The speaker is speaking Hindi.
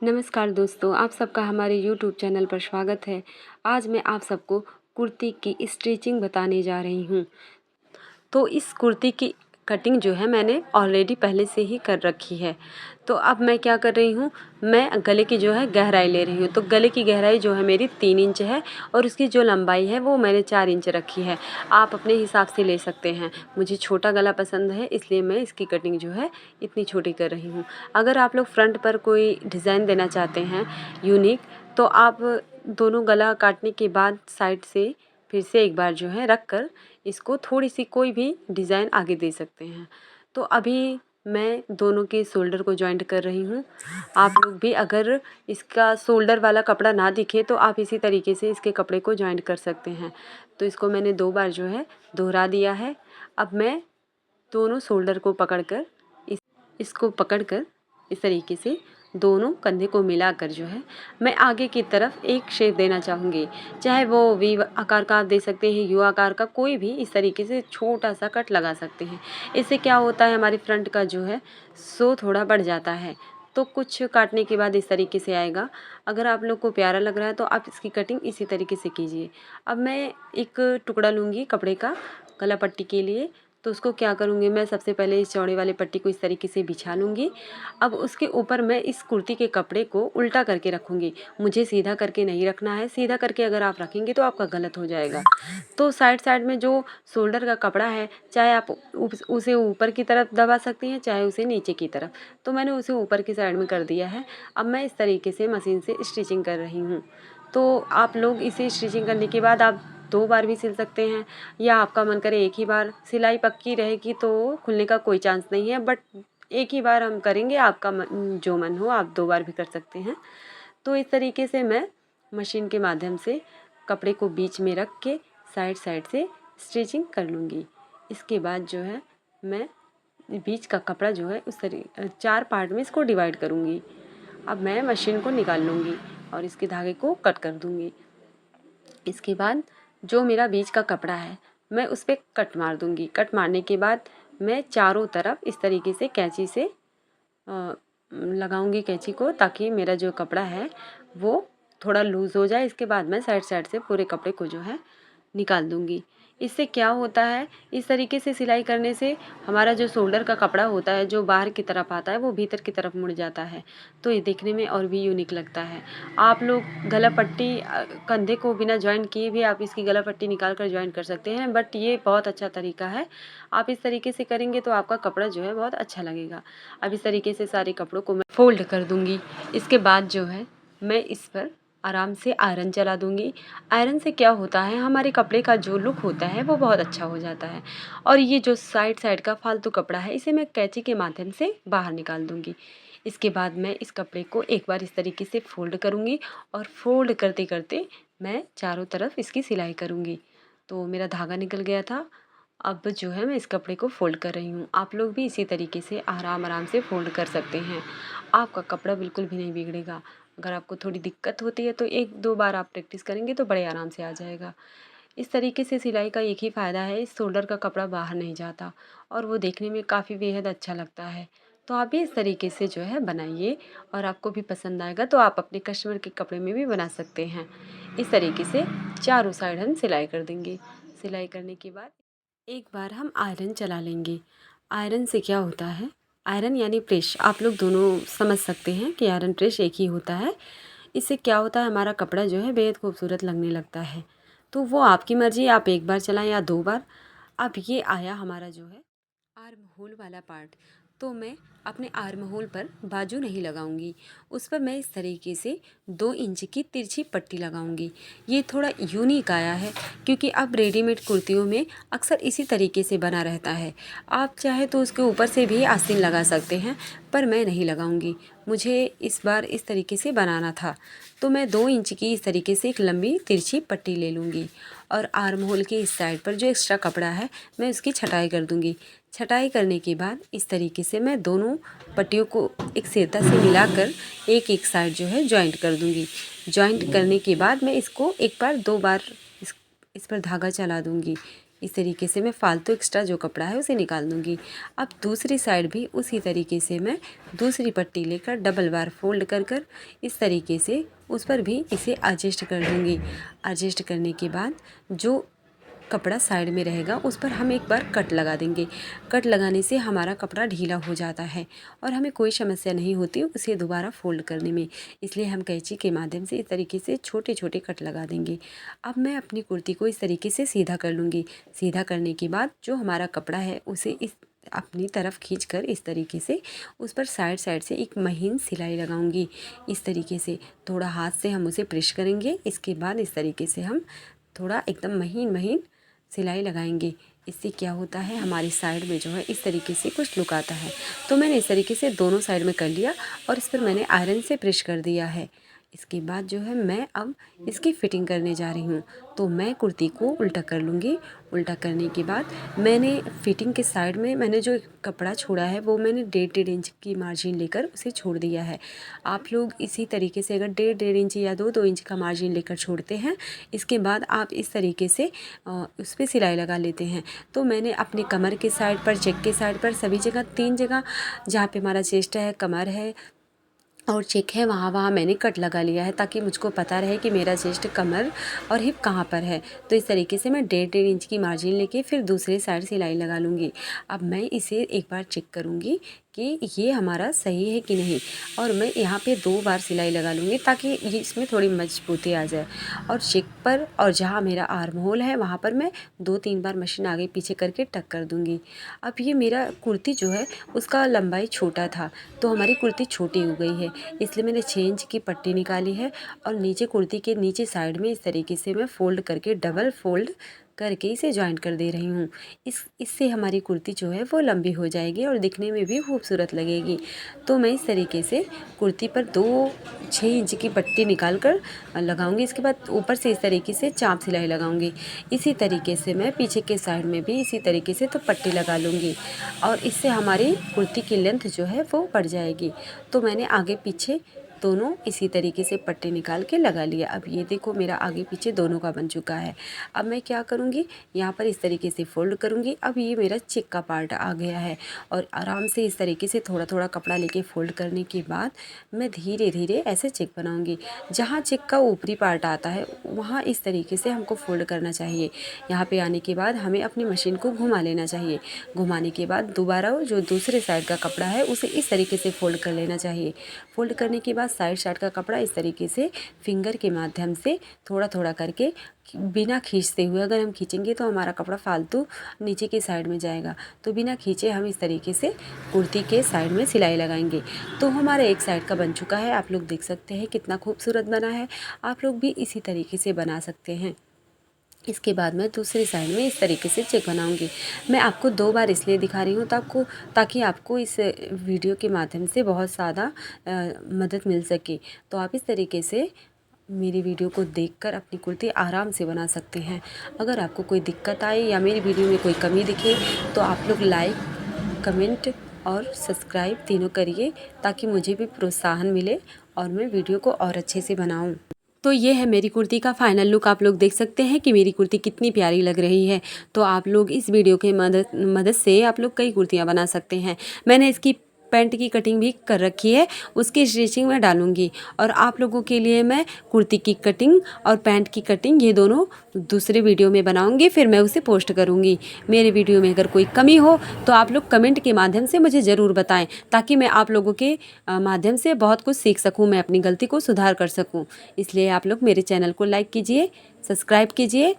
नमस्कार दोस्तों, आप सबका हमारे यूट्यूब चैनल पर स्वागत है। आज मैं आप सबको कुर्ती की स्टिचिंग बताने जा रही हूँ। तो इस कुर्ती की कटिंग जो है मैंने ऑलरेडी पहले से ही कर रखी है। तो अब मैं क्या कर रही हूँ, मैं गले की जो है गहराई ले रही हूँ। तो गले की गहराई जो है मेरी 3 इंच है और उसकी जो लंबाई है वो मैंने 4 इंच रखी है। आप अपने हिसाब से ले सकते हैं। मुझे छोटा गला पसंद है, इसलिए मैं इसकी कटिंग जो है इतनी छोटी कर रही हूँ। अगर आप लोग फ्रंट पर कोई डिज़ाइन देना चाहते हैं यूनिक, तो आप दोनों गला काटने के बाद साइड से फिर से एक बार जो है रख कर इसको थोड़ी सी कोई भी डिज़ाइन आगे दे सकते हैं। तो अभी मैं दोनों के शोल्डर को जॉइंट कर रही हूँ। आप लोग भी अगर इसका शोल्डर वाला कपड़ा ना दिखे तो आप इसी तरीके से इसके कपड़े को जॉइंट कर सकते हैं। तो इसको मैंने 2 बार जो है दोहरा दिया है। अब मैं दोनों शोल्डर को पकड़कर इसको पकड़कर इस तरीके से दोनों कंधे को मिलाकर जो है मैं आगे की तरफ एक शेप देना चाहूँगी। चाहे वो वी आकार का आप दे सकते हैं, यू आकार का, कोई भी इस तरीके से छोटा सा कट लगा सकते हैं। इससे क्या होता है, हमारी फ्रंट का जो है सो थोड़ा बढ़ जाता है। तो कुछ काटने के बाद इस तरीके से आएगा। अगर आप लोग को प्यारा लग रहा है तो आप इसकी कटिंग इसी तरीके से कीजिए। अब मैं एक टुकड़ा लूँगी कपड़े का गला पट्टी के लिए। तो उसको क्या करूँगी, मैं सबसे पहले इस चौड़े वाले पट्टी को इस तरीके से बिछा लूँगी। अब उसके ऊपर मैं इस कुर्ती के कपड़े को उल्टा करके रखूँगी। मुझे सीधा करके नहीं रखना है, सीधा करके अगर आप रखेंगे तो आपका गलत हो जाएगा। तो साइड साइड में जो शोल्डर का कपड़ा है, चाहे आप उसे ऊपर की तरफ दबा सकती हैं, चाहे उसे नीचे की तरफ। तो मैंने उसे ऊपर की साइड में कर दिया है। अब मैं इस तरीके से मशीन से स्टिचिंग कर रही हूँ। तो आप लोग इसे स्टिचिंग करने के बाद आप 2 बार भी सिल सकते हैं, या आपका मन करे एक ही बार। सिलाई पक्की रहेगी तो खुलने का कोई चांस नहीं है, बट एक ही बार हम करेंगे। आपका जो मन हो आप 2 बार भी कर सकते हैं। तो इस तरीके से मैं मशीन के माध्यम से कपड़े को बीच में रख के साइड साइड से स्टिचिंग कर लूँगी। इसके बाद जो है मैं बीच का कपड़ा जो है उस 4 पार्ट में इसको डिवाइड करूँगी। अब मैं मशीन को निकाल लूँगी और इसके धागे को कट कर दूँगी। इसके बाद जो मेरा बीच का कपड़ा है मैं उस पर कट मार दूँगी। कट मारने के बाद मैं चारों तरफ इस तरीके से कैंची से लगाऊंगी कैंची को, ताकि मेरा जो कपड़ा है वो थोड़ा लूज़ हो जाए। इसके बाद मैं साइड साइड से पूरे कपड़े को जो है निकाल दूंगी। इससे क्या होता है, इस तरीके से सिलाई करने से हमारा जो शोल्डर का कपड़ा होता है जो बाहर की तरफ आता है वो भीतर की तरफ मुड़ जाता है। तो ये देखने में और भी यूनिक लगता है। आप लोग गला पट्टी कंधे को बिना जॉइन किए भी आप इसकी गला पट्टी निकाल कर जॉइन कर सकते हैं, बट ये बहुत अच्छा तरीका है। आप इस तरीके से करेंगे तो आपका कपड़ा जो है बहुत अच्छा लगेगा। अब इस तरीके से सारे कपड़ों को मैं फोल्ड कर दूँगी। इसके बाद जो है मैं इस पर आराम से आयरन चला दूँगी। आयरन से क्या होता है, हमारे कपड़े का जो लुक होता है वो बहुत अच्छा हो जाता है। और ये जो साइड साइड का फालतू कपड़ा है इसे मैं कैंची के माध्यम से बाहर निकाल दूँगी। इसके बाद मैं इस कपड़े को एक बार इस तरीके से फोल्ड करूँगी और फोल्ड करते करते मैं चारों तरफ इसकी सिलाई करूँगी। तो मेरा धागा निकल गया था। अब जो है मैं इस कपड़े को फ़ोल्ड कर रही हूँ। आप लोग भी इसी तरीके से आराम आराम से फ़ोल्ड कर सकते हैं। आपका कपड़ा बिल्कुल भी नहीं बिगड़ेगा। अगर आपको थोड़ी दिक्कत होती है तो 1-2 बार आप प्रैक्टिस करेंगे तो बड़े आराम से आ जाएगा। इस तरीके से सिलाई का एक ही फ़ायदा है, इस शोल्डर का कपड़ा बाहर नहीं जाता और वो देखने में काफ़ी बेहद अच्छा लगता है। तो आप भी इस तरीके से जो है बनाइए और आपको भी पसंद आएगा। तो आप अपने कस्टमर के कपड़े में भी बना सकते हैं। इस तरीके से चारों साइड हम सिलाई कर देंगे। सिलाई करने के बाद एक बार हम आयरन चला लेंगे। आयरन से क्या होता है, आयरन यानी प्रेस, आप लोग दोनों समझ सकते हैं कि आयरन प्रेस एक ही होता है। इससे क्या होता है, हमारा कपड़ा जो है बेहद खूबसूरत लगने लगता है। तो वो आपकी मर्ज़ी, आप एक बार चलाएं या 2 बार। अब ये आया हमारा जो है आर्म होल वाला पार्ट। तो मैं अपने आर्म होल पर बाजू नहीं लगाऊंगी, उस पर मैं इस तरीके से 2 इंच की तिरछी पट्टी लगाऊंगी। ये थोड़ा यूनिक आया है क्योंकि अब रेडीमेड कुर्तियों में अक्सर इसी तरीके से बना रहता है। आप चाहे तो उसके ऊपर से भी आस्तीन लगा सकते हैं, पर मैं नहीं लगाऊंगी। मुझे इस बार इस तरीके से बनाना था, तो मैं 2 इंच की इस तरीके से एक लंबी तिरछी पट्टी ले लूँगी और आर्म होल के इस साइड पर जो एक्स्ट्रा कपड़ा है मैं उसकी छटाई कर दूँगी। छटाई करने के बाद इस तरीके से मैं दोनों पट्टियों को एक सेता से मिलाकर एक एक साइड जो है जॉइंट कर दूँगी। जॉइंट करने के बाद मैं इसको एक बार 2 बार इस पर धागा चला दूँगी। इस तरीके से मैं फालतू एक्स्ट्रा जो कपड़ा है उसे निकाल दूँगी। अब दूसरी साइड भी उसी तरीके से मैं दूसरी पट्टी लेकर डबल बार फोल्ड कर कर इस तरीके से उस पर भी इसे एडजस्ट कर दूँगी। एडजस्ट करने के बाद जो कपड़ा साइड में रहेगा उस पर हम एक बार कट लगा देंगे। कट लगाने से हमारा कपड़ा ढीला हो जाता है और हमें कोई समस्या नहीं होती उसे दोबारा फोल्ड करने में, इसलिए हम कैंची के माध्यम से इस तरीके से छोटे छोटे कट लगा देंगे। अब मैं अपनी कुर्ती को इस तरीके से सीधा कर लूँगी। सीधा करने के बाद जो हमारा कपड़ा है उसे इस अपनी तरफ खींचकर इस तरीके से उस पर साइड साइड से एक महीन सिलाई लगाऊंगी। इस तरीके से थोड़ा हाथ से हम उसे प्रेस करेंगे। इसके बाद इस तरीके से हम थोड़ा एकदम महीन महीन सिलाई लगाएंगे। इससे क्या होता है, हमारी साइड में जो है इस तरीके से कुछ लुक आता है। तो मैंने इस तरीके से दोनों साइड में कर लिया और इस पर मैंने आयरन से प्रेस कर दिया है। इसके बाद जो है मैं अब इसकी फ़िटिंग करने जा रही हूँ। तो मैं कुर्ती को उल्टा कर लूँगी। उल्टा करने के बाद मैंने फ़िटिंग के साइड में मैंने जो कपड़ा छोड़ा है वो मैंने 1.5 इंच की मार्जिन लेकर उसे छोड़ दिया है। आप लोग इसी तरीके से अगर 1.5 इंच या 2 इंच का मार्जिन लेकर छोड़ते हैं, इसके बाद आप इस तरीके से उस पर सिलाई लगा लेते हैं। तो मैंने अपने कमर के साइड पर, चेक के साइड पर, सभी जगह 3 जगह जहाँ पे हमारा चेस्ट है, कमर है और चेक है, वहाँ मैंने कट लगा लिया है ताकि मुझको पता रहे कि मेरा चेस्ट, कमर और हिप कहाँ पर है। तो इस तरीके से मैं 1.5 इंच की मार्जिन लेके फिर दूसरी साइड सिलाई लगा लूँगी। अब मैं इसे एक बार चेक करूँगी कि ये हमारा सही है कि नहीं, और मैं यहाँ पे 2 बार सिलाई लगा लूँगी ताकि ये इसमें थोड़ी मजबूती आ जाए। और चेक पर और जहाँ मेरा आर्म होल है वहाँ पर मैं 2-3 बार मशीन आगे पीछे करके टक कर दूँगी। अब ये मेरा कुर्ती जो है उसका लंबाई छोटा था, तो हमारी कुर्ती छोटी हो गई है, इसलिए मैंने 6 इंच की पट्टी निकाली है और नीचे कुर्ती के नीचे साइड में इस तरीके से मैं फ़ोल्ड करके डबल फ़ोल्ड करके इसे जॉइंट कर दे रही हूँ। इससे हमारी कुर्ती जो है वो लंबी हो जाएगी और दिखने में भी खूबसूरत लगेगी। तो मैं इस तरीके से कुर्ती पर 6 इंच की पट्टी निकाल कर लगाऊंगी। इसके बाद ऊपर से इस तरीके से चाप सिलाई लगाऊंगी। इसी तरीके से मैं पीछे के साइड में भी इसी तरीके से तो पट्टी लगा लूँगी और इससे हमारी कुर्ती की लेंथ जो है वो बढ़ जाएगी। तो मैंने आगे पीछे दोनों इसी तरीके से पट्टी निकाल के लगा लिया। अब ये देखो मेरा आगे पीछे दोनों का बन चुका है। अब मैं क्या करूँगी, यहाँ पर इस तरीके से फोल्ड करूँगी। अब ये मेरा चेक का पार्ट आ गया है और आराम से इस तरीके से थोड़ा थोड़ा कपड़ा लेके फोल्ड करने के बाद मैं धीरे धीरे ऐसे चेक बनाऊँगी। जहाँ चेक का ऊपरी पार्ट आता है वहाँ इस तरीके से हमको फोल्ड करना चाहिए। यहाँ पे आने के बाद हमें अपनी मशीन को घुमा लेना चाहिए। घुमाने के बाद दोबारा जो दूसरे साइड का कपड़ा है उसे इस तरीके से फोल्ड कर लेना चाहिए। फोल्ड करने के बाद साइड का कपड़ा इस तरीके से फिंगर के माध्यम से थोड़ा थोड़ा करके बिना खींचते हुए, अगर हम खींचेंगे तो हमारा कपड़ा फालतू नीचे की साइड में जाएगा, तो बिना खींचे हम इस तरीके से कुर्ती के साइड में सिलाई लगाएंगे। तो हमारा एक साइड का बन चुका है। आप लोग देख सकते हैं कितना खूबसूरत बना है। आप लोग भी इसी तरीके से बना सकते हैं। इसके बाद मैं दूसरी साइड में इस तरीके से चेक बनाऊंगी। मैं आपको 2 बार इसलिए दिखा रही हूँ ताकि आपको इस वीडियो के माध्यम से बहुत ज़्यादा मदद मिल सके। तो आप इस तरीके से मेरी वीडियो को देखकर अपनी कुर्ती आराम से बना सकते हैं। अगर आपको कोई दिक्कत आए या मेरी वीडियो में कोई कमी दिखे तो आप लोग लाइक, कमेंट और सब्सक्राइब तीनों करिए ताकि मुझे भी प्रोत्साहन मिले और मैं वीडियो को और अच्छे से बनाऊँ। तो ये है मेरी कुर्ती का फाइनल लुक। आप लोग देख सकते हैं कि मेरी कुर्ती कितनी प्यारी लग रही है। तो आप लोग इस वीडियो के मदद से आप लोग कई कुर्तियाँ बना सकते हैं। मैंने इसकी पैंट की कटिंग भी कर रखी है, उसकी स्टिचिंग मैं डालूंगी और आप लोगों के लिए मैं कुर्ती की कटिंग और पैंट की कटिंग ये दोनों दूसरे वीडियो में बनाऊंगी, फिर मैं उसे पोस्ट करूंगी। मेरे वीडियो में अगर कोई कमी हो तो आप लोग कमेंट के माध्यम से मुझे ज़रूर बताएं ताकि मैं आप लोगों के माध्यम से बहुत कुछ सीख सकूँ, मैं अपनी गलती को सुधार कर सकूँ। इसलिए आप लोग मेरे चैनल को लाइक कीजिए, सब्सक्राइब कीजिए।